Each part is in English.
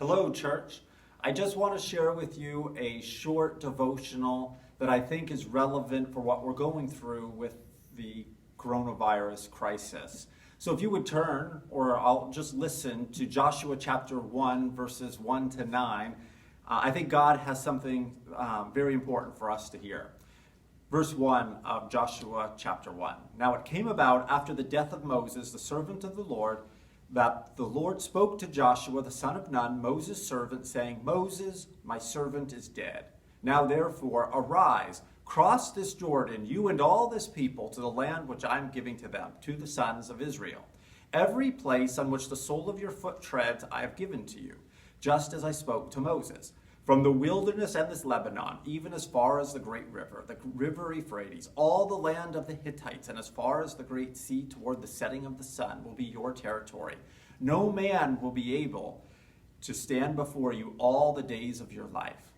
Hello, church. I just want to share with you a short devotional that I think is relevant for what we're going through with the coronavirus crisis. So if you would turn, or I'll just listen to Joshua chapter 1, verses 1 to 9, I think God has something very important for us to hear. Verse 1 of Joshua chapter 1. Now it came about after the death of Moses, the servant of the Lord, that the Lord spoke to Joshua, the son of Nun, Moses' servant, saying, Moses, my servant, is dead. Now therefore arise, cross this Jordan, you and all this people, to the land which I am giving to them, to the sons of Israel. Every place on which the sole of your foot treads I have given to you, just as I spoke to Moses. From the wilderness and this Lebanon, even as far as the great river, the river Euphrates, all the land of the Hittites, and as far as the great sea toward the setting of the sun will be your territory. No man will be able to stand before you all the days of your life.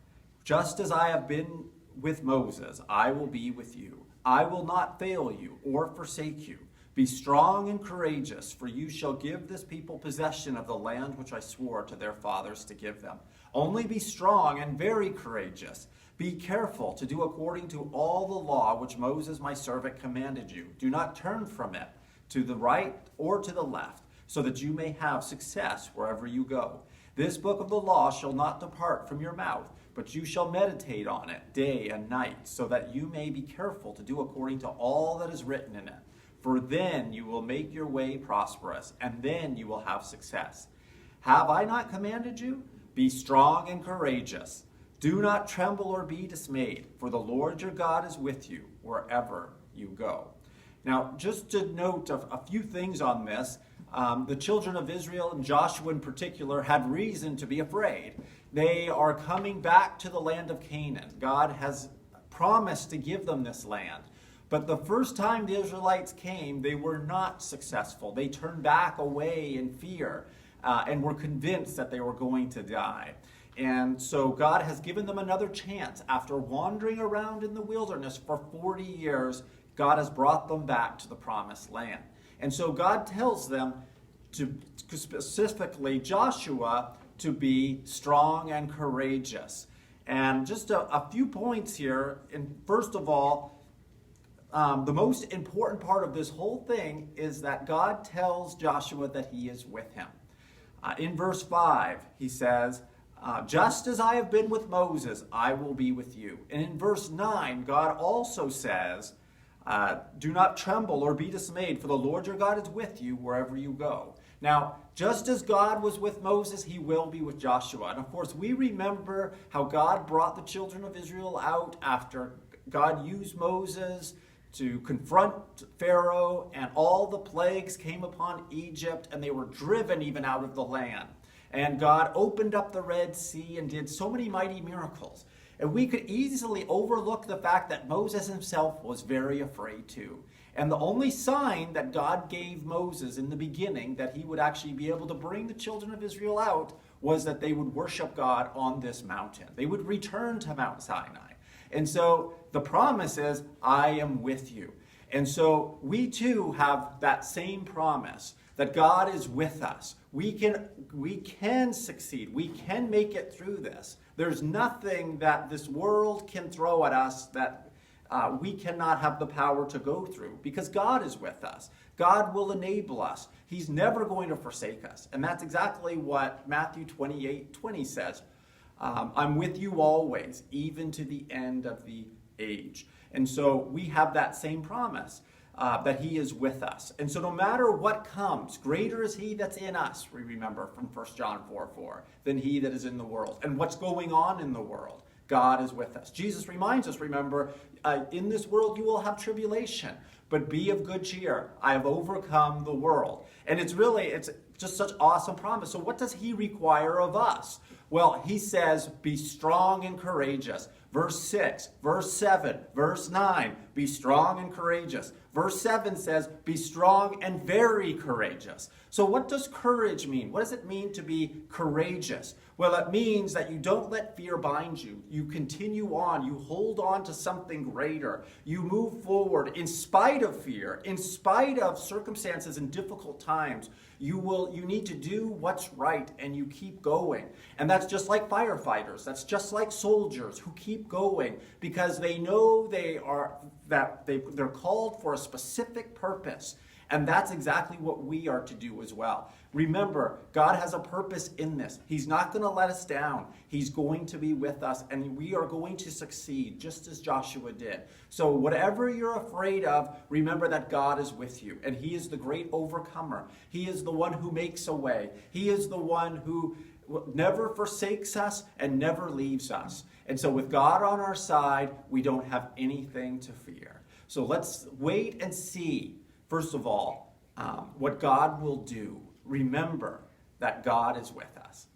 Just as I have been with Moses, I will be with you. I will not fail you or forsake you. Be strong and courageous, for you shall give this people possession of the land which I swore to their fathers to give them. Only be strong and very courageous. Be careful to do according to all the law which Moses my servant commanded you. Do not turn from it to the right or to the left, so that you may have success wherever you go. This book of the law shall not depart from your mouth, but you shall meditate on it day and night, so that you may be careful to do according to all that is written in it. For then you will make your way prosperous, and then you will have success. Have I not commanded you? Be strong and courageous. Do not tremble or be dismayed, for the Lord your God is with you wherever you go. Now, just to note a few things on this, the children of Israel, and Joshua in particular, had reason to be afraid. They are coming back to the land of Canaan. God has promised to give them this land. But the first time the Israelites came, they were not successful. They turned back away in fear and were convinced that they were going to die. And so God has given them another chance. After wandering around in the wilderness for 40 years, God has brought them back to the promised land. And so God tells them, to specifically Joshua, to be strong and courageous. And just a few points here. And first of all, the most important part of this whole thing is that God tells Joshua that he is with him. In verse 5, he says, just as I have been with Moses, I will be with you. And in verse 9, God also says, do not tremble or be dismayed, for the Lord your God is with you wherever you go. Now, just as God was with Moses, he will be with Joshua. And of course, we remember how God brought the children of Israel out after God used Moses to confront Pharaoh, and all the plagues came upon Egypt, and they were driven even out of the land. And God opened up the Red Sea and did so many mighty miracles. And we could easily overlook the fact that Moses himself was very afraid too. And the only sign that God gave Moses in the beginning that he would actually be able to bring the children of Israel out was that they would worship God on this mountain. They would return to Mount Sinai. And so the promise is, I am with you. And so we too have that same promise that God is with us. We can succeed. We can make it through this. There's nothing that this world can throw at us that we cannot have the power to go through, because God is with us. God will enable us. He's never going to forsake us. And that's exactly what Matthew 28:20 says. I'm with you always, even to the end of the age. And so we have that same promise that he is with us. And so no matter what comes, greater is he that's in us, we remember from 1 John 4:4, than he that is in the world. And what's going on in the world, God is with us. Jesus reminds us, remember, in this world you will have tribulation, but be of good cheer. I have overcome the world. And it's just such awesome promise. So what does he require of us? Well, he says, be strong and courageous. Verse 6, verse 7, verse 9, be strong and courageous. Verse 7 says, be strong and very courageous. So what does courage mean? What does it mean to be courageous? Well, it means that you don't let fear bind you. You continue on. You hold on to something greater. You move forward in spite of fear, in spite of circumstances and difficult times. You need to do what's right, and you keep going. And that's just like firefighters. That's just like soldiers who keep going because they know they're called for a specific purpose. And that's exactly what we are to do as well. Remember, God has a purpose in this. He's not going to let us down. He's going to be with us, and we are going to succeed, just as Joshua did. So whatever you're afraid of, remember that God is with you, and He is the great overcomer. He is the one who makes a way. He is the one who never forsakes us and never leaves us. And so with God on our side, we don't have anything to fear. So let's wait and see. First of all, what God will do. Remember that God is with us.